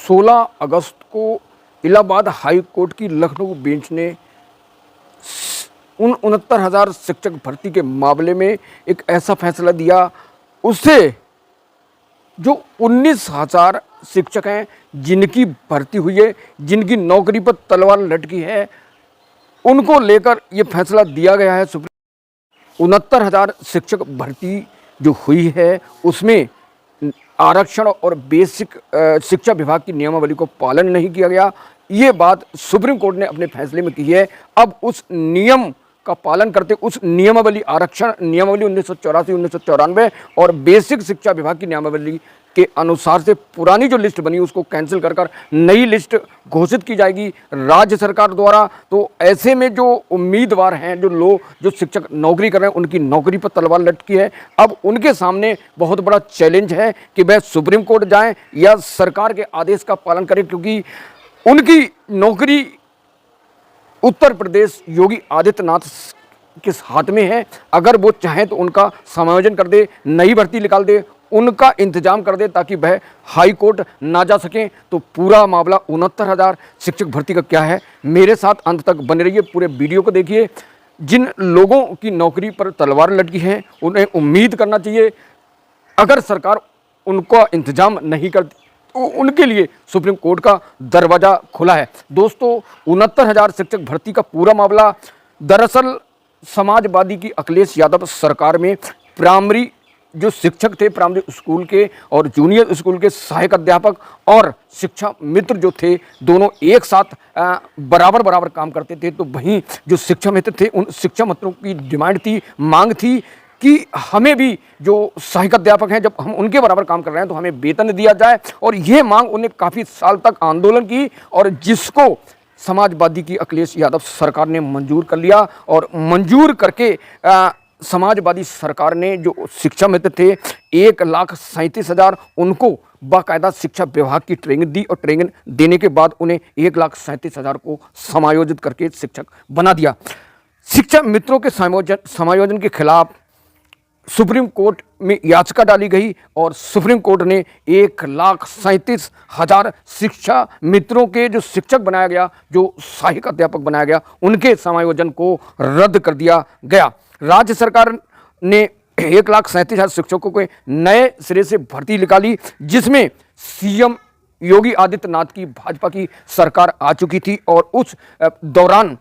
16 अगस्त को Allahabad high court की Lucknow bench ने उन 69,000 शिक्षक भर्ती के मामले में एक ऐसा फैसला दिया, उससे जो 19,000 शिक्षक हैं जिनकी भर्ती हुई है, जिनकी नौकरी पर तलवार लटकी है, उनको लेकर ये फैसला दिया गया है। 69,000 शिक्षक भर्ती जो हुई है उसमें आरक्षण और बेसिक शिक्षा विभाग की नियमावली को पालन नहीं किया गया। ये बात सुप्रीम कोर्ट ने अपने फैसले में की है। अब उस नियम का पालन करते उस नियमावली आरक्षण नियमावली 1984-1994 और बेसिक शिक्षा विभाग की नियमावली के अनुसार से पुरानी जो लिस्ट बनी उसको कैंसिल कर नई लिस्ट घोषित की जाएगी राज्य सरकार द्वारा। तो ऐसे में जो उम्मीदवार हैं, जो शिक्षक नौकरी कर रहे हैं, उनकी नौकरी पर तलवार लटकी है। अब उनके सामने बहुत बड़ा चैलेंज है कि वह सुप्रीम कोर्ट जाएं या सरकार के आदेश का पालन करें, क्योंकि उनकी नौकरी उत्तर प्रदेश योगी आदित्यनाथ के हाथ में है। अगर वो चाहें तो उनका समायोजन कर दे, नई भर्ती निकाल दे, उनका इंतजाम कर दे ताकि वह हाई कोर्ट ना जा सकें। तो पूरा मामला 69,000 शिक्षक भर्ती का क्या है, मेरे साथ अंत तक बने रहिए, पूरे वीडियो को देखिए। जिन लोगों की नौकरी पर तलवार लटकी है उन्हें उम्मीद करना चाहिए, अगर सरकार उनका इंतजाम नहीं करती तो उनके लिए सुप्रीम कोर्ट का दरवाज़ा खुला है। दोस्तों, 69,000 शिक्षक भर्ती का पूरा मामला दरअसल समाजवादी की अखिलेश यादव सरकार में प्राइमरी जो शिक्षक थे, प्राइमरी स्कूल के और जूनियर स्कूल के सहायक अध्यापक और शिक्षा मित्र जो थे, दोनों एक साथ बराबर काम करते थे। तो वहीं जो शिक्षा मित्र थे, उन शिक्षा मित्रों की डिमांड थी, मांग थी कि हमें भी जो सहायक अध्यापक हैं, जब हम उनके बराबर काम कर रहे हैं तो हमें वेतन दिया जाए। और ये मांग उन्हें काफ़ी साल तक आंदोलन की और जिसको समाजवादी की अखिलेश यादव सरकार ने मंजूर कर लिया। और मंजूर करके समाजवादी सरकार ने जो शिक्षा मित्र थे 1,37,000 उनको बाकायदा शिक्षा विभाग की ट्रेनिंग दी और ट्रेनिंग देने के बाद उन्हें 1,37,000 को समायोजित करके शिक्षक बना दिया। शिक्षा मित्रों के समायोजन के खिलाफ सुप्रीम कोर्ट में याचिका डाली गई और सुप्रीम कोर्ट ने 1,37,000 शिक्षा मित्रों के जो शिक्षक बनाया गया, जो सहायक अध्यापक बनाया गया, उनके समायोजन को रद्द कर दिया गया। राज्य सरकार ने 1,37,000 शिक्षकों के नए सिरे से भर्ती निकाली, जिसमें सीएम योगी आदित्यनाथ की भाजपा की सरकार आ चुकी थी और उस दौरान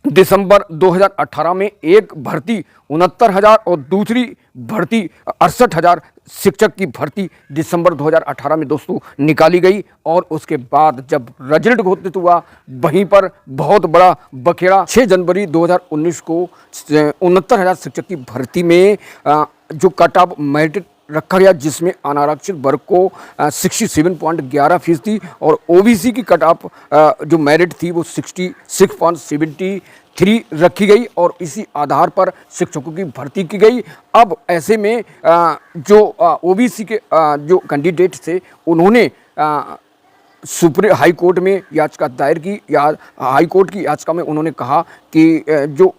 दिसंबर 2018 में एक भर्ती 69,000 और दूसरी भर्ती 68,000 शिक्षक की भर्ती दिसंबर 2018 में दोस्तों निकाली गई। और उसके बाद जब रिजल्ट घोषित हुआ, वहीं पर बहुत बड़ा बखेड़ा 6 जनवरी 2019 को 69,000 शिक्षक की भर्ती में जो कट ऑफ मेरिट रखा गया, जिसमें अनारक्षित वर्ग को 67.11% और ओबीसी की कट ऑफ जो मेरिट थी वो 66.73 रखी गई और इसी आधार पर शिक्षकों की भर्ती की गई। अब ऐसे में जो ओबीसी के जो कैंडिडेट थे उन्होंने सुप्रीम हाई कोर्ट में याचिका दायर की, या हाई कोर्ट की याचिका में उन्होंने कहा कि जो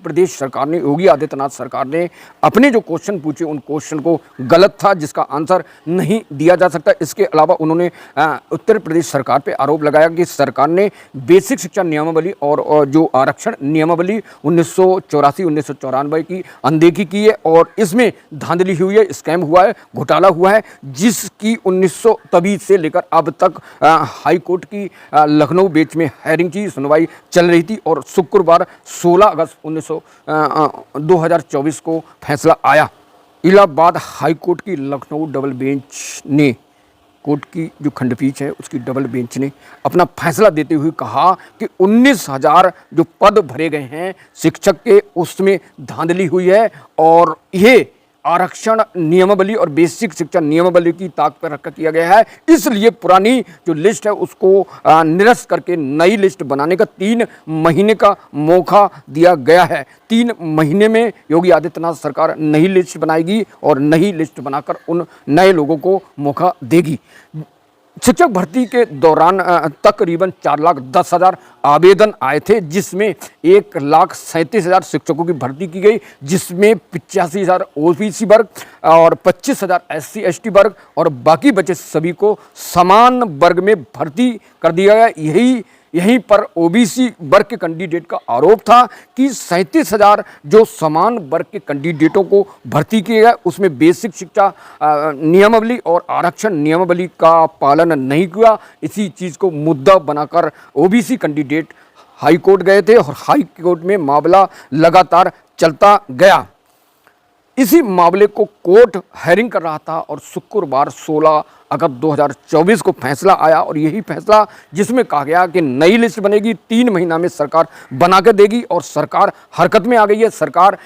प्रदेश सरकार ने, योगी आदित्यनाथ सरकार ने अपने जो क्वेश्चन पूछे उन क्वेश्चन को गलत था, जिसका आंसर नहीं दिया जा सकता। इसके अलावा उन्होंने उत्तर प्रदेश सरकार पे आरोप लगाया कि सरकार ने बेसिक शिक्षा नियमावली और जो आरक्षण नियमावली 1984-1994 की अनदेखी की है और इसमें धांधली हुई है, स्कैम हुआ है, घोटाला हुआ है, जिसकी 1900 तभी से लेकर अब तक हाई कोर्ट की लखनऊ बेंच में हेयरिंग की सुनवाई चल रही थी। और शुक्रवार 16 अगस्त 2024 को फैसला आया। इलाहाबाद हाई कोर्ट की लखनऊ डबल बेंच ने, कोर्ट की जो खंडपीठ है उसकी डबल बेंच ने अपना फैसला देते हुए कहा कि 19,000 जो पद भरे गए हैं शिक्षक के, उसमें धांधली हुई है और ये आरक्षण नियमावली और बेसिक शिक्षा नियमावली की ताक पर रखा किया गया है। इसलिए पुरानी जो लिस्ट है उसको निरस्त करके नई लिस्ट बनाने का 3 महीने का मौका दिया गया है। 3 महीने में योगी आदित्यनाथ सरकार नई लिस्ट बनाएगी और नई लिस्ट बनाकर उन नए लोगों को मौका देगी। शिक्षक भर्ती के दौरान तकरीबन 4,10,000 आवेदन आए थे, जिसमें 1,37,000 शिक्षकों की भर्ती की गई, जिसमें 85,000 ओबीसी वर्ग और 25,000 SC ST वर्ग और बाकी बचे सभी को समान वर्ग में भर्ती कर दिया गया। यहीं पर ओबीसी वर्ग के कैंडिडेट का आरोप था कि 37,000 जो समान वर्ग के कैंडिडेटों को भर्ती किए गए, उसमें बेसिक शिक्षा नियमावली और आरक्षण नियमावली का पालन नहीं किया। इसी चीज़ को मुद्दा बनाकर ओबीसी कैंडिडेट हाई कोर्ट गए थे और हाई कोर्ट में मामला लगातार चलता गया। इसी मामले को कोर्ट हेयरिंग कर रहा था और शुक्रवार 16 अगस्त 2024 को फैसला आया, और यही फैसला जिसमें कहा गया कि नई लिस्ट बनेगी, 3 महीना में सरकार बना के देगी, और सरकार हरकत में आ गई है। सरकार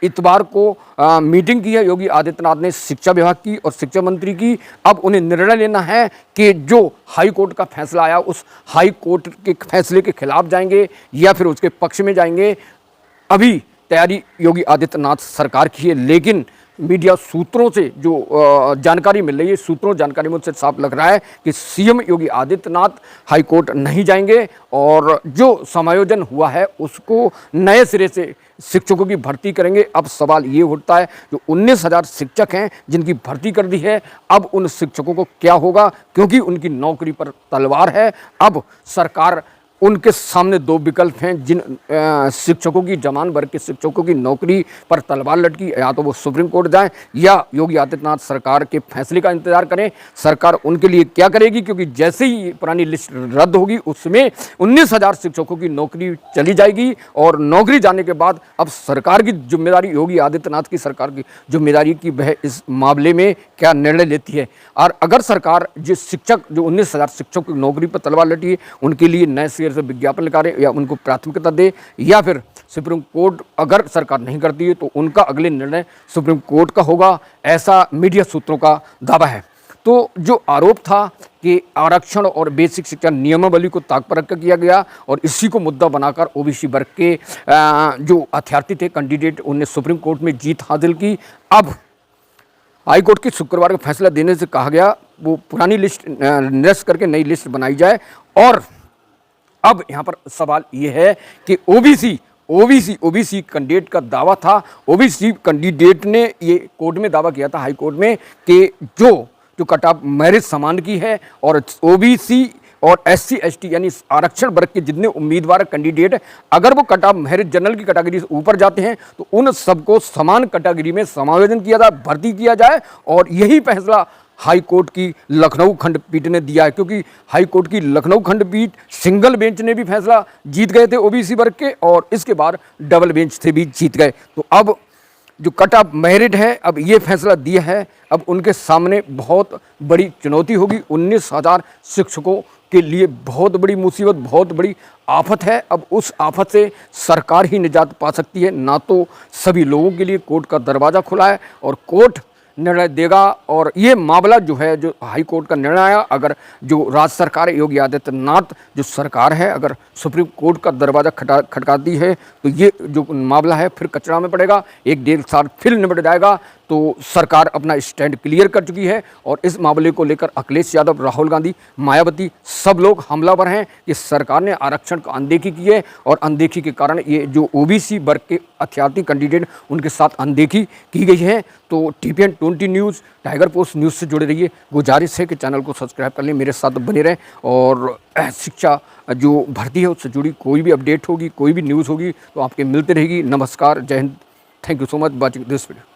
इतवार को मीटिंग की है योगी आदित्यनाथ ने शिक्षा विभाग की और शिक्षा मंत्री की। अब उन्हें निर्णय लेना है कि जो हाई कोर्ट का फैसला आया उस हाई कोर्ट के फैसले के खिलाफ जाएंगे या फिर उसके पक्ष में जाएंगे। अभी तैयारी योगी आदित्यनाथ सरकार की है, लेकिन मीडिया सूत्रों से जो जानकारी मिल रही है, सूत्रों जानकारी मुझसे साफ लग रहा है कि CM Yogi Adityanath high court नहीं जाएंगे और जो समायोजन हुआ है उसको नए सिरे से शिक्षकों की भर्ती करेंगे। अब सवाल ये उठता है, जो 19,000 शिक्षक हैं जिनकी भर्ती कर दी है, अब उन शिक्षकों को क्या होगा, क्योंकि उनकी नौकरी पर तलवार है। अब सरकार उनके सामने 2 विकल्प हैं। जिन शिक्षकों की जमान वर्ग के शिक्षकों की नौकरी पर तलवार लटकी, या तो वो सुप्रीम कोर्ट जाएं या योगी आदित्यनाथ सरकार के फैसले का इंतजार करें। सरकार उनके लिए क्या करेगी, क्योंकि जैसे ही पुरानी लिस्ट रद्द होगी उसमें 19,000 शिक्षकों की नौकरी चली जाएगी, और नौकरी जाने के बाद अब सरकार की जिम्मेदारी, योगी आदित्यनाथ की सरकार की जिम्मेदारी कि वह इस मामले में क्या निर्णय लेती है। और अगर सरकार जिस शिक्षक जो 19,000 शिक्षकों की नौकरी पर तलवार लटी है उनके लिए नए से विज्ञापन निकाले या उनको प्राथमिकता दे, या फिर सुप्रीम कोर्ट अगर सरकार नहीं करती है तो उनका अगले निर्णय सुप्रीम कोर्ट का होगा, ऐसा मीडिया सूत्रों का दावा है। तो जो आरोप था कि आरक्षण और बेसिक शिक्षा नियमावली को ताक पर रखकर किया गया, और इसी को मुद्दा बनाकर ओबीसी वर्ग के जो अभ्यर्थी थे कैंडिडेट, उन्हें सुप्रीम कोर्ट में जीत हासिल की। अब हाई कोर्ट के शुक्रवार का फैसला देने से कहा गया वो पुरानी लिस्ट निरस्त करके नई लिस्ट बनाई जाए। और अब यहाँ पर सवाल ये है कि ओबीसी कैंडिडेट का दावा था, ओबीसी कैंडिडेट ने ये कोर्ट में दावा किया था हाई कोर्ट में कि जो कट ऑफ मेरिट समान की है, और ओबीसी और SC ST यानी आरक्षण वर्ग के जितने उम्मीदवार कैंडिडेट अगर वो कट ऑफ मेरिट जनरल की कैटेगरी से ऊपर जाते हैं तो उन सबको समान कैटेगरी में समायोजन किया जाए, भर्ती किया जाए। और यही फैसला हाई कोर्ट की लखनऊ खंडपीठ ने दिया है, क्योंकि हाई कोर्ट की लखनऊ खंडपीठ सिंगल बेंच ने भी फैसला जीत गए थे ओबीसी वर्ग के, और इसके बाद डबल बेंच से भी जीत गए। तो अब जो कट ऑफ मेरिट है, अब ये फैसला दिया है, अब उनके सामने बहुत बड़ी चुनौती होगी। 19,000 शिक्षकों के लिए बहुत बड़ी मुसीबत, बहुत बड़ी आफत है। अब उस आफत से सरकार ही निजात पा सकती है, ना तो सभी लोगों के लिए कोर्ट का दरवाज़ा खुला है और कोर्ट निर्णय देगा। और ये मामला जो है, जो हाई कोर्ट का निर्णय आया, अगर जो राज्य सरकार योगी आदित्यनाथ जो सरकार है अगर सुप्रीम कोर्ट का दरवाज़ा खटकाती है तो ये जो मामला है फिर कचरा में पड़ेगा, 1-1.5 साल फिर निपट जाएगा। तो सरकार अपना स्टैंड क्लियर कर चुकी है, और इस मामले को लेकर अखिलेश यादव, राहुल गांधी, मायावती सब लोग हमलावर हैं कि सरकार ने आरक्षण का अनदेखी की है, और अनदेखी के कारण ये जो ओबीसी वर्ग के अभ्यर्थी कैंडिडेट उनके साथ अनदेखी की गई है। तो TPN 20 news, tiger post news से जुड़े रहिए। गुजारिश है कि चैनल को सब्सक्राइब कर लें, मेरे साथ बने रहें, और शिक्षा जो भर्ती है उससे जुड़ी कोई भी अपडेट होगी, कोई भी न्यूज़ होगी तो आपके मिलते रहेगी। नमस्कार, जय Hind, thank you so much watching this video.